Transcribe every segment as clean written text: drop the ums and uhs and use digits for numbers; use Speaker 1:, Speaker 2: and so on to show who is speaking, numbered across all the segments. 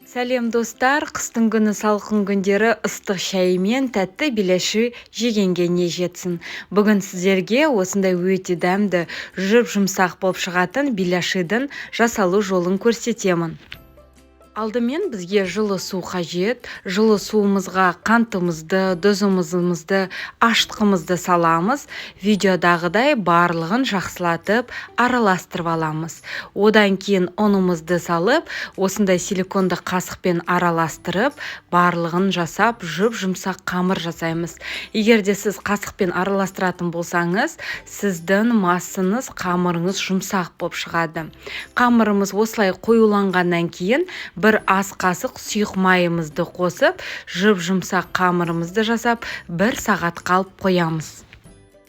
Speaker 1: Сәлем достар, қыстың күні салқын күндері ыстық шай мен тәтті беляши жегенге не жетсін. Бүгін сіздерге осындай өте дәмді, жұмсақ болып шығатын беляшидің жасалу жолын көрсетемін. Алдымен бізге жылы су қажет. Жылы суымызға қантымызды, тұзымызды, ашытқымызды саламыз. Видеодағыдай барлығын жақсылатып, араластырып аламыз. Одан кейін ұнымызды салып, осындай силиконды қасықпен араластырып, барлығын жасап, жұмсақ қамыр жасаймыз. Егер де сіз қасықпен араластыратын болсаңыз, сіздің массаңыз, қамырыңыз жұмсақ болып шығады. Қамырымыз осылай қоюланғаннан кейін бір ас қасық сұйық майымызды қосып, жұмсақ қамырымызды жасап, 1 сағат қалып қоямыз.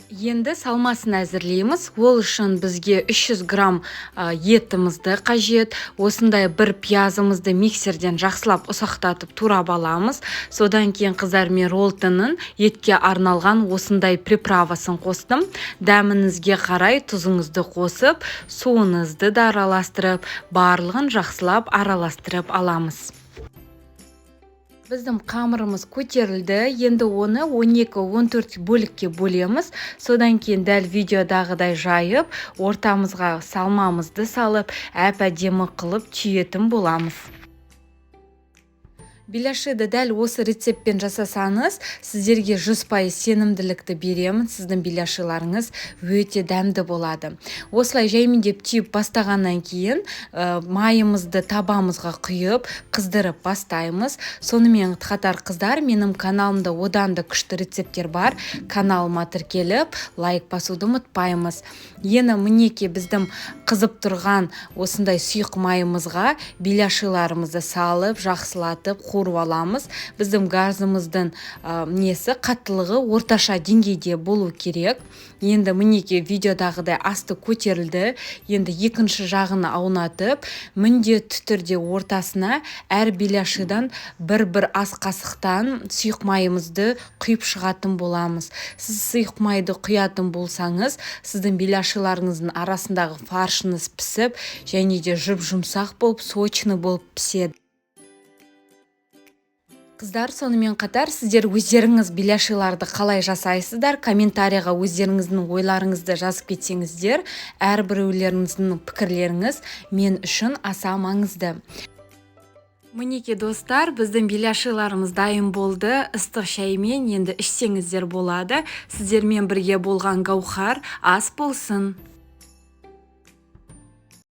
Speaker 1: Енді салмасын әзірлейміз. Ол үшін бізге 300 грамм етімізді қажет. Осындай бір пиязымызды миксерден жақсылап ұсақтатып турап аламыз. Содан кейін қыздар мен роллтының етке арналған осындай приправасын қостым. Дәміңізге қарай тұзыңызды қосып, суыңызды да араластырып, барлығын жақсылап араластырып аламыз. Біздің қамырымыз көтерілді. Енді оны 12-14 бөлікке бөлеміз. Содан кейін дәл видеодағыдай жайып, ортамызға салмамызды салып, әп-әдемі қылып түйетін боламыз. Беляшиді дәл осы рецептпен жасасаңыз, сіздерге 100% сенімділікті беремін. Сіздің беляшиларыңыз өте дәмді болады. Осылай жаймендеп түйіп бастағаннан кейін майымызды табамызға құйып, қыздырып бастаймыз. Сонымен қатар қыздар, менің каналымда одан да күшті рецепттер бар. Каналыма тіркеліп, лайк басуды ұмытпаймыз. Ені мінеке біздің қызып тұрған осындай сұйық майымызға беляшиларымызды салып, жақсылатып, қуырып аламыз. Біздің газымыздың қаттылығы орташа деңгейде болу керек. Енді мінеке видеодағыдай асты көтерілді. Енді екінші жағын аунатып, міндетті түрде ортасына әр беляшидан бір ас қасықтан сұйық майымызды құйып шығатын боламыз. Сіз сұйық майды құятын болсаңыз, сіздің беляшиларыңыздың арасындағы фаршыңыз пісіп, және де жұмсақ болып, сочный болып піседі. Қыздар, сонымен қатар сіздер өздеріңіз беляшиларды қалай жасайсыздар? Комментарияға өздеріңіздің ойларыңызды жазып кетсеңіздер, әрбіреулеріңіздің пікірлеріңіз мен үшін аса маңызды. Мінеке достар, біздің беляшиларымыз дайын болды. Ыстық шаймен енді ішсеңіздер болады. Сіздермен бірге болған Гаухар ас болсын.